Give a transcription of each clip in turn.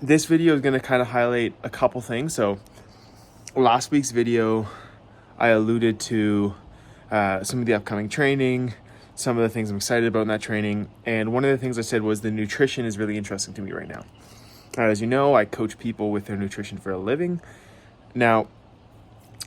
this video is going to kind of highlight a couple things. So last week's video, I alluded to some of the upcoming training, some of the things I'm excited about in that training. And one of the things I said was the nutrition is really interesting to me right now. As you know, I coach people with their nutrition for a living. Now,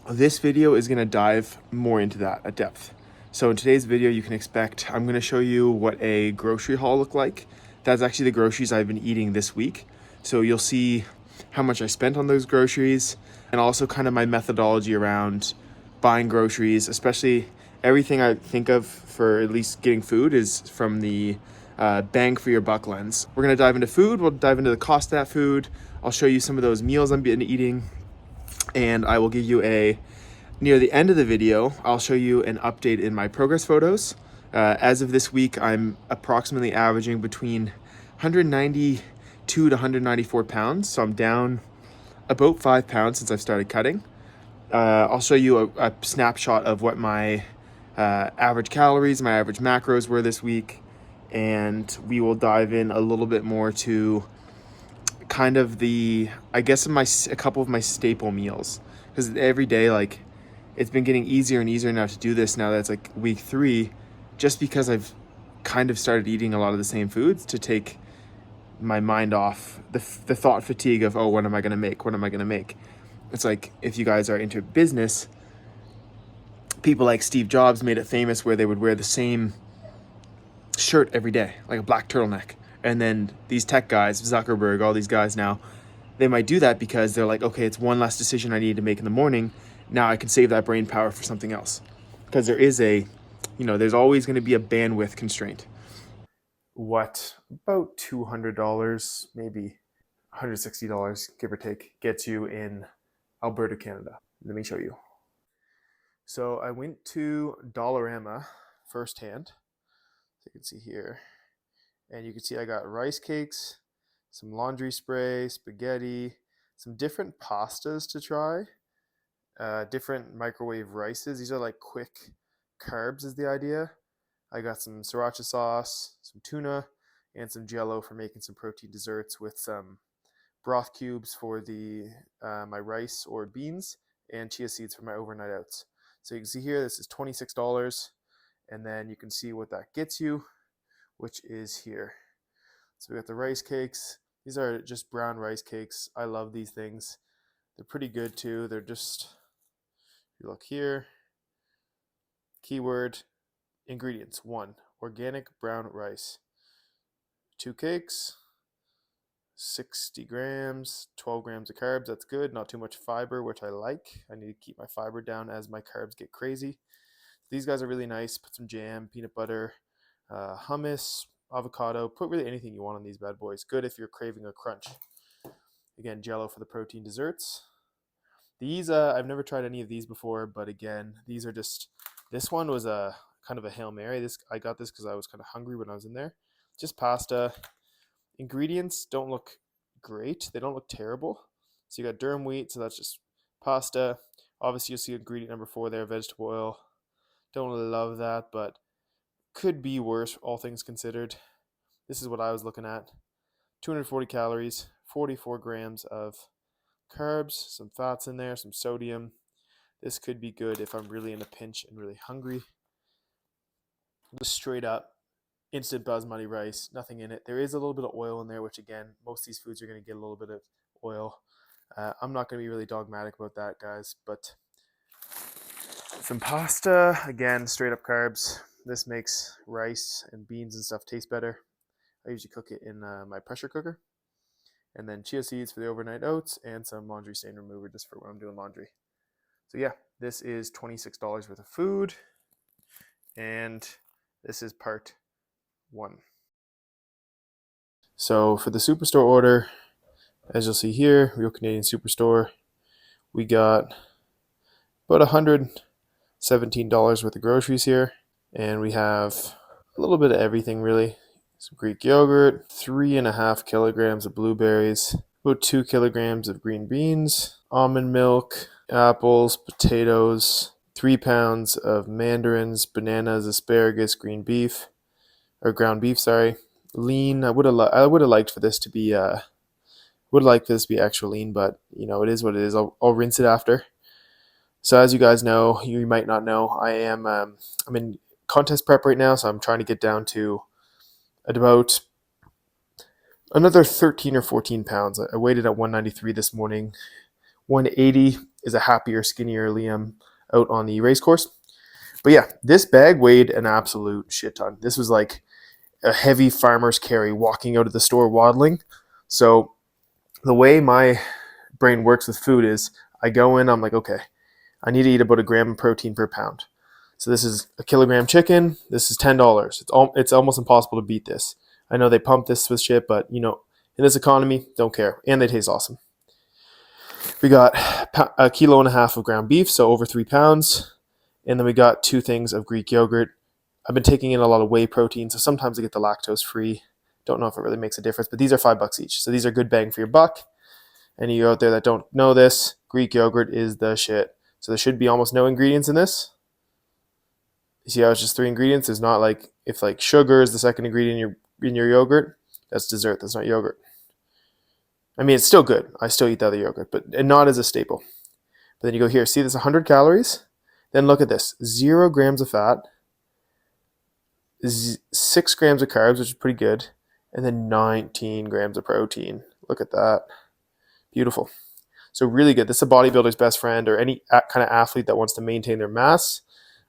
this video is going to dive more into that at depth. So in today's video, you can expect, I'm going to show you what a grocery haul looked like. That's actually the groceries I've been eating this week. So you'll see how much I spent on those groceries and also kind of my methodology around buying groceries, especially everything I think of for at least getting food is from the bang for your buck lens. We're going to dive into food. We'll dive into the cost of that food. I'll show you some of those meals I've been eating, and I will give you near the end of the video, I'll show you an update in my progress photos. As of this week, I'm approximately averaging between 192 to 194 pounds. So I'm down about 5 pounds since I've started cutting. I'll show you a snapshot of what my average calories, my average macros were this week. And we will dive in a little bit more to kind of a couple of my staple meals, because every day, like, it's been getting easier and easier now to do this now that it's like week 3, just because I've kind of started eating a lot of the same foods to take my mind off the thought fatigue of, oh, what am I going to make. It's like, if you guys are into business, people like Steve Jobs made it famous where they would wear the same shirt every day, like a black turtleneck. And then these tech guys, Zuckerberg, all these guys now, they might do that because they're like, okay, it's one less decision I need to make in the morning. Now I can save that brain power for something else. Because there's always going to be a bandwidth constraint. What about $200, maybe $160, give or take, gets you in Alberta, Canada? Let me show you. So I went to Dollarama firsthand. So you can see here. And you can see I got rice cakes, some laundry spray, spaghetti, some different pastas to try, different microwave rices. These are like quick carbs is the idea. I got some sriracha sauce, some tuna, and some Jello for making some protein desserts, with some broth cubes for my rice or beans, and chia seeds for my overnight outs. So you can see here, this is $26, and then you can see what that gets you, which is here. So we got the rice cakes. These are just brown rice cakes. I love these things. They're pretty good too. They're just, you look here, keyword, ingredients: 1, organic brown rice. 2 cakes, 60 grams, 12 grams of carbs. That's good. Not too much fiber, which I like. I need to keep my fiber down as my carbs get crazy. These guys are really nice. Put some jam, peanut butter, hummus, avocado. Put really anything you want on these bad boys. Good if you're craving a crunch. Again, Jello for the protein desserts. These, I've never tried any of these before, but again, these are just, this one was a kind of a Hail Mary. I got this because I was kind of hungry when I was in there. Just pasta. Ingredients don't look great. They don't look terrible. So you got durum wheat, so that's just pasta. Obviously, you'll see ingredient number 4 there, vegetable oil. Don't love that, but could be worse, all things considered. This is what I was looking at. 240 calories, 44 grams of carbs, some fats in there, some sodium. This could be good if I'm really in a pinch and really hungry. Just straight up instant basmati rice, nothing in it. There is a little bit of oil in there, which again, most of these foods are going to get a little bit of oil. I'm not going to be really dogmatic about that, guys, but some pasta, again, straight up carbs. This makes rice and beans and stuff taste better. I usually cook it in my pressure cooker. And then chia seeds for the overnight oats, and some laundry stain remover just for when I'm doing laundry. So yeah, this is $26 worth of food, and this is part 1. So for the Superstore order, as you'll see here, Real Canadian Superstore, we got about $117 worth of groceries here, and we have a little bit of everything really. Some Greek yogurt, 3.5 kilograms of blueberries, about 2 kilograms of green beans, almond milk, apples, potatoes, 3 pounds of mandarins, bananas, asparagus, ground beef, lean. I would have liked for this to be Would like this to be extra lean, but it is what it is. I'll rinse it after. So as you guys know, you might not know, I'm in contest prep right now, so I'm trying to get down to at about another 13 or 14 pounds. I weighed it at 193 this morning. 180 is a happier, skinnier Liam out on the race course. But yeah, this bag weighed an absolute shit ton. This was like a heavy farmer's carry walking out of the store waddling. So the way my brain works with food is I go in, I'm like, okay, I need to eat about a gram of protein per pound. So this is a kilogram chicken. This is $10. It's almost impossible to beat this. I know they pump this with shit, but in this economy, don't care. And they taste awesome. We got a kilo and a half of ground beef, so over 3 pounds. And then we got 2 things of Greek yogurt. I've been taking in a lot of whey protein, so sometimes I get the lactose free. Don't know if it really makes a difference, but these are $5 each. So these are good bang for your buck. Any of you out there that don't know this, Greek yogurt is the shit. So there should be almost no ingredients in this. You see how it's just 3 ingredients? There's not like, if like sugar is the second ingredient in your yogurt, that's dessert, that's not yogurt. I mean, it's still good. I still eat the other yogurt, but not as a staple. But then you go here, see this 100 calories? Then look at this, 0 grams of fat, 6 grams of carbs, which is pretty good, and then 19 grams of protein. Look at that. Beautiful. So really good. This is a bodybuilder's best friend, or any kind of athlete that wants to maintain their mass.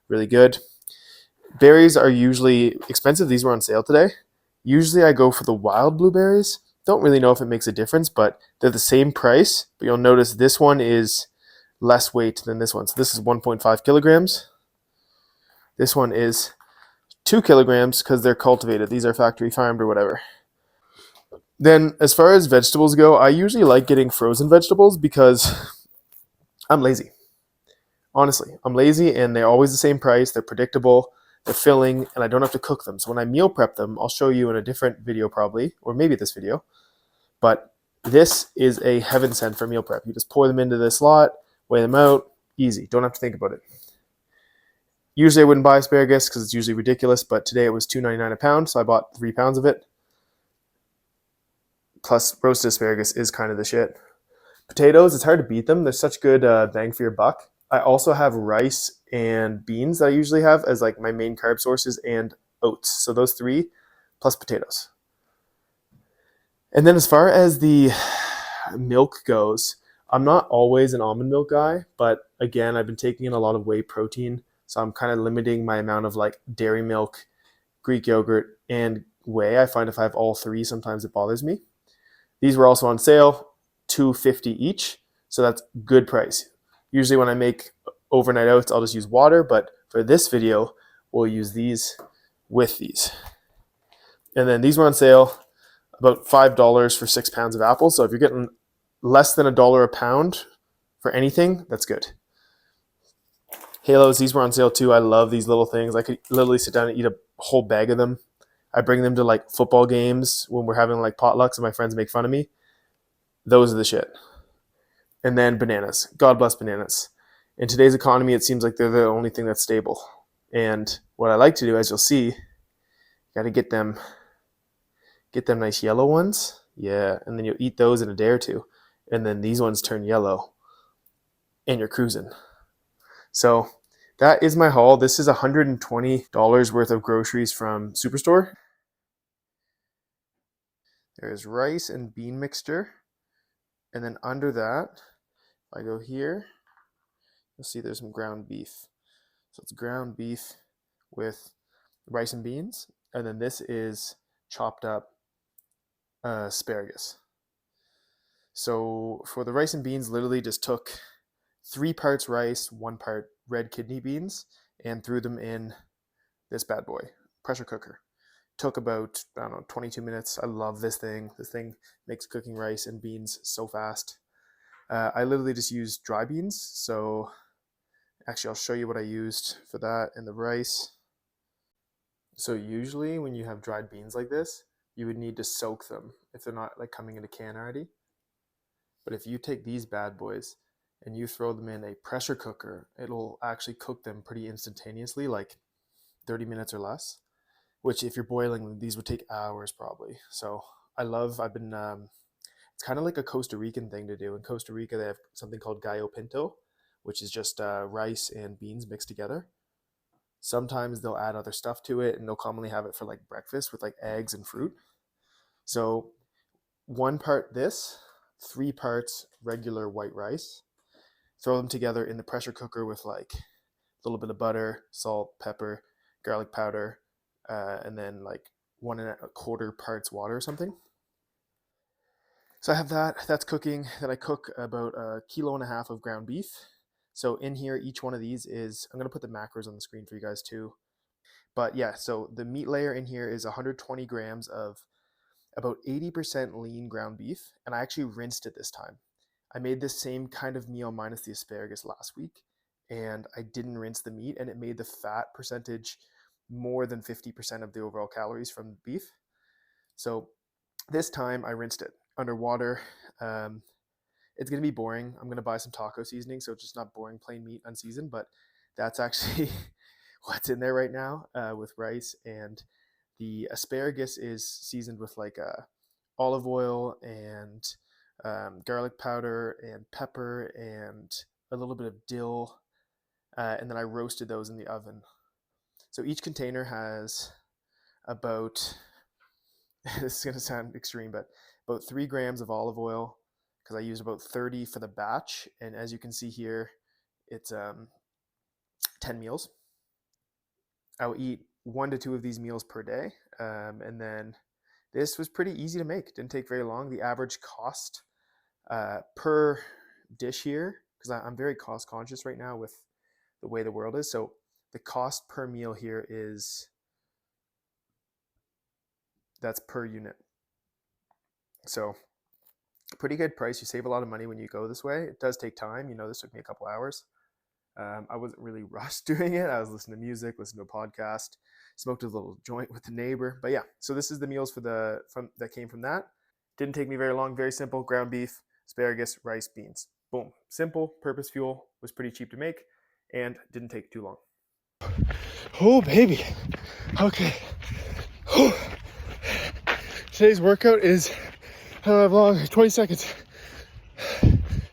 Really good. Berries are usually expensive. These were on sale today. Usually I go for the wild blueberries. Don't really know if it makes a difference, but they're the same price. But you'll notice this one is less weight than this one. So this is 1.5 kilograms. This one is 2 kilograms because they're cultivated. These are factory farmed or whatever. Then as far as vegetables go, I usually like getting frozen vegetables because I'm lazy. Honestly, I'm lazy and they're always the same price. They're predictable, they're filling, and I don't have to cook them. So when I meal prep them, I'll show you in a different video probably, or maybe this video. But this is a heaven sent for meal prep. You just pour them into this lot, weigh them out, easy. Don't have to think about it. Usually I wouldn't buy asparagus because it's usually ridiculous, but today it was $2.99 a pound, so I bought 3 pounds of it. Plus roasted asparagus is kind of the shit. Potatoes, it's hard to beat them. They're such good bang for your buck. I also have rice and beans that I usually have as like my main carb sources, and oats. So those 3 plus potatoes. And then as far as the milk goes, I'm not always an almond milk guy, but again, I've been taking in a lot of whey protein. So I'm kind of limiting my amount of like dairy milk, Greek yogurt, and whey. I find if I have all 3, sometimes it bothers me. These were also on sale, $2.50 each. So that's good price. Usually when I make overnight oats, I'll just use water, but for this video, we'll use these with these. And then these were on sale, about $5 for 6 pounds of apples. So if you're getting less than $1 a pound for anything, that's good. Halos, these were on sale too. I love these little things. I could literally sit down and eat a whole bag of them. I bring them to like football games when we're having like potlucks and my friends make fun of me. Those are the shit. And then bananas. God bless bananas. In today's economy, it seems like they're the only thing that's stable. And what I like to do, as you'll see, got to get them nice yellow ones. Yeah, and then you'll eat those in a day or two. And then these ones turn yellow and you're cruising. So that is my haul. This is $120 worth of groceries from Superstore. There's rice and bean mixture. And then under that, if I go here, you'll see there's some ground beef. So it's ground beef with rice and beans. And then this is chopped up asparagus. So for the rice and beans, literally just took 3 parts rice, 1 part red kidney beans, and threw them in this bad boy, pressure cooker. Took about, 22 minutes. I love this thing. This thing makes cooking rice and beans so fast. I literally just used dry beans. So actually, I'll show you what I used for that and the rice. So usually when you have dried beans like this, you would need to soak them if they're not like coming in a can already. But if you take these bad boys and you throw them in a pressure cooker, it'll actually cook them pretty instantaneously, like 30 minutes or less, which if you're boiling them, these would take hours probably. So I've been It's kind of like a Costa Rican thing to do. In Costa Rica, they have something called gallo pinto, which is just rice and beans mixed together. Sometimes they'll add other stuff to it, and they'll commonly have it for like breakfast with like eggs and fruit. So 1 part this, 3 parts regular white rice. Throw them together in the pressure cooker with like a little bit of butter, salt, pepper, garlic powder, and then like 1.25 parts water or something. So I have that's cooking. Then I cook about 1.5 kilos of ground beef. So in here, each one of these is, I'm going to put the macros on the screen for you guys too. But yeah, so the meat layer in here is 120 grams of about 80% lean ground beef. And I actually rinsed it this time. I made this same kind of meal minus the asparagus last week, and I didn't rinse the meat, and it made the fat percentage more than 50% of the overall calories from beef. So this time I rinsed it underwater. It's going to be boring. I'm going to buy some taco seasoning, so it's just not boring plain meat unseasoned, but that's actually what's in there right now with rice. And the asparagus is seasoned with like olive oil and garlic powder and pepper and a little bit of dill. And then I roasted those in the oven. So each container has about, this is going to sound extreme, but about 3 grams of olive oil, because I used about 30 for the batch. And as you can see here, it's 10 meals. I'll eat 1 to 2 of these meals per day. And then this was pretty easy to make. Didn't take very long. The average cost per dish here, because I'm very cost conscious right now with the way the world is. So the cost per meal here that's per unit. So pretty good price. You save a lot of money when you go this way. It does take time. This took me a couple hours. I wasn't really rushed doing it. I was listening to music, listening to a podcast, smoked a little joint with the neighbor. But yeah, so this is the meals that came from that. Didn't take me very long. Very simple. Ground beef, asparagus, rice, beans. Boom. Simple. Purpose fuel. Was pretty cheap to make and didn't take too long. Oh, baby. Okay. Today's workout is, I don't know how long, 20 seconds.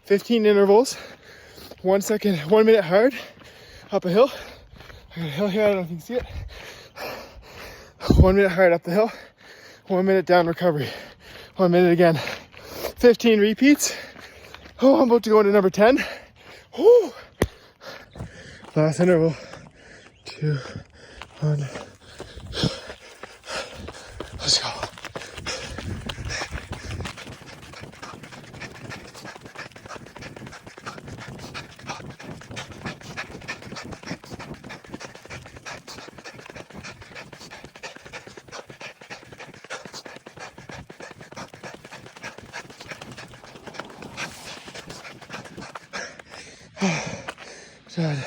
15 intervals. 1 second, 1 minute hard up a hill. I got a hill here, I don't know if you can see it. 1 minute hard up the hill. 1 minute down recovery. 1 minute again. 15 repeats. Oh, I'm about to go into number 10. Woo. Last interval. 2, 1. Let's go. Done.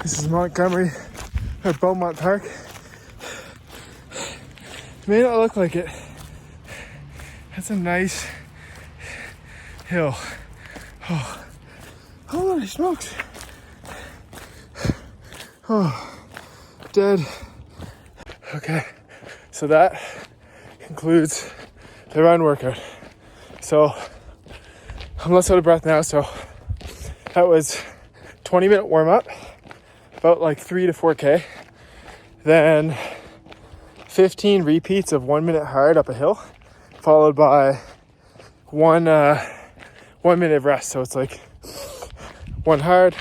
This is Montgomery or Beaumont Park. It may not look like it. That's a nice hill. Oh, holy smokes. Oh, dead. Okay, so that concludes the run workout. So I'm less out of breath now, so that was 20-minute warm-up, about like 3 to 4K. Then 15 repeats of 1 minute hard up a hill, followed by 1 minute of rest. So it's like 1 hard,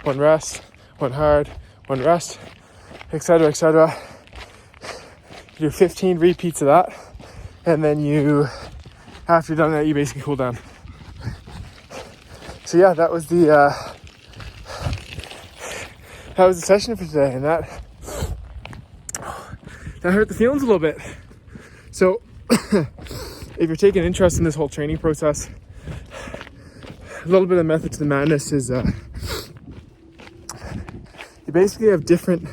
1 rest, 1 hard, 1 rest, etc., etc. You do 15 repeats of that, and then after you're done that, you basically cool down. So yeah, that was the session for today, and that hurt the feelings a little bit. So if you're taking interest in this whole training process, a little bit of method to the madness is you basically have different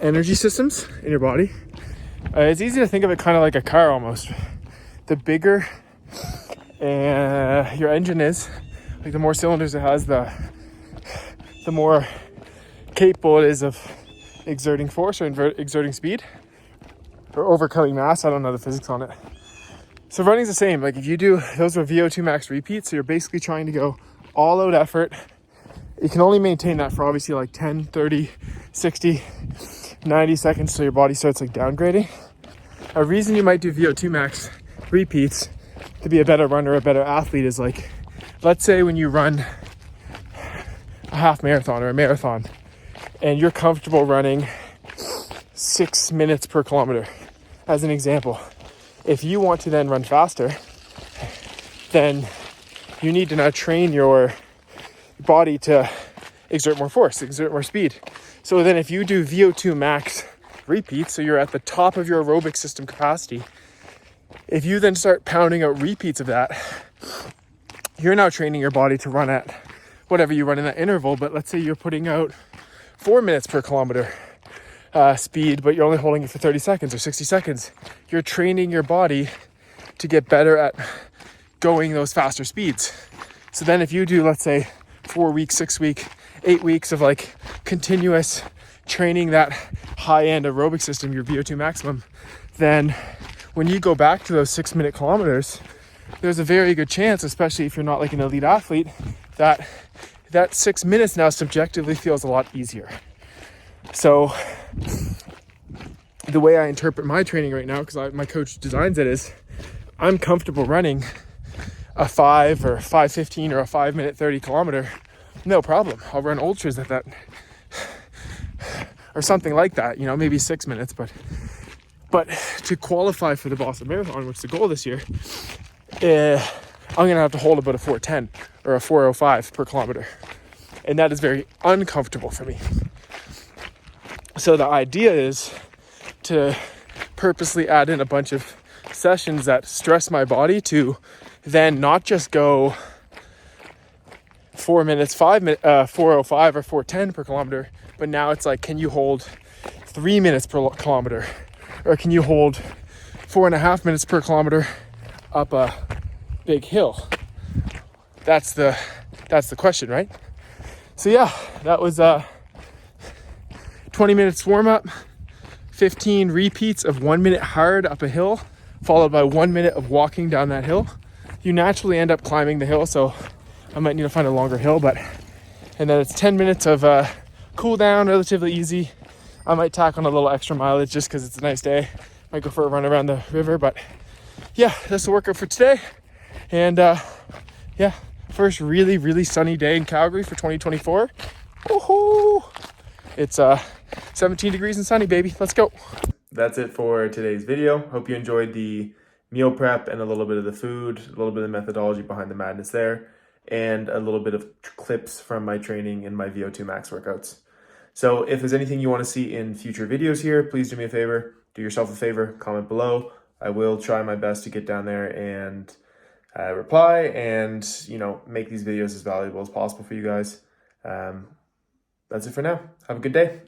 energy systems in your body. It's easy to think of it kind of like a car almost. The bigger your engine is, like the more cylinders it has, the more capable it is of exerting force or exerting speed or overcoming mass. I don't know the physics on it. So running's the same. Like if you do, those are VO2 max repeats. So you're basically trying to go all out effort. You can only maintain that for obviously like 10, 30, 60, 90 seconds till your body starts like downgrading. A reason you might do VO2 max repeats to be a better runner, a better athlete is like, let's say when you run a half marathon or a marathon and you're comfortable running 6 minutes per kilometer, as an example. If you want to then run faster, then you need to now train your body to exert more force, exert more speed. So then if you do VO2 max repeats, so you're at the top of your aerobic system capacity, if you then start pounding out repeats of that, you're now training your body to run at whatever you run in that interval. But let's say you're putting out 4 minutes per kilometer speed, but you're only holding it for 30 seconds or 60 seconds. You're training your body to get better at going those faster speeds. So then if you do, let's say 4 weeks, 6 weeks, 8 weeks of like continuous training that high end aerobic system, your VO2 maximum, then when you go back to those 6 minute kilometers, there's a very good chance, especially if you're not like an elite athlete, that 6 minutes now subjectively feels a lot easier. So the way I interpret my training right now, because my coach designs it, is I'm comfortable running a 5 or 5:15 or a 5 minute 30 kilometer, no problem. I'll run ultras at that or something like that, you know, maybe 6 minutes. But to qualify for the Boston Marathon, which is the goal this year, I'm gonna have to hold about a 4:10 or a 4:05 per kilometer, and that is very uncomfortable for me. So the idea is to purposely add in a bunch of sessions that stress my body to then not just go 4 minutes, 4:05 or 4:10 per kilometer, but now it's like, can you hold 3 minutes per kilometer? Or can you hold 4.5 minutes per kilometer up a big hill? That's the question, right? So yeah, that was 20 minutes warm up, 15 repeats of 1 minute hard up a hill, followed by 1 minute of walking down that hill. You naturally end up climbing the hill, so I might need to find a longer hill, and then it's 10 minutes of cool down, relatively easy. I might tack on a little extra mileage just because it's a nice day. Might go for a run around the river, but yeah, that's the workout for today. And yeah, first really, really sunny day in Calgary for 2024. Woohoo! It's 17 degrees and sunny, baby. Let's go. That's it for today's video. Hope you enjoyed the meal prep and a little bit of the food, a little bit of the methodology behind the madness there, and a little bit of clips from my training in my VO2 Max workouts. So if there's anything you want to see in future videos here, please do me a favor, do yourself a favor, comment below. I will try my best to get down there and reply and, you know, make these videos as valuable as possible for you guys. That's it for now. Have a good day.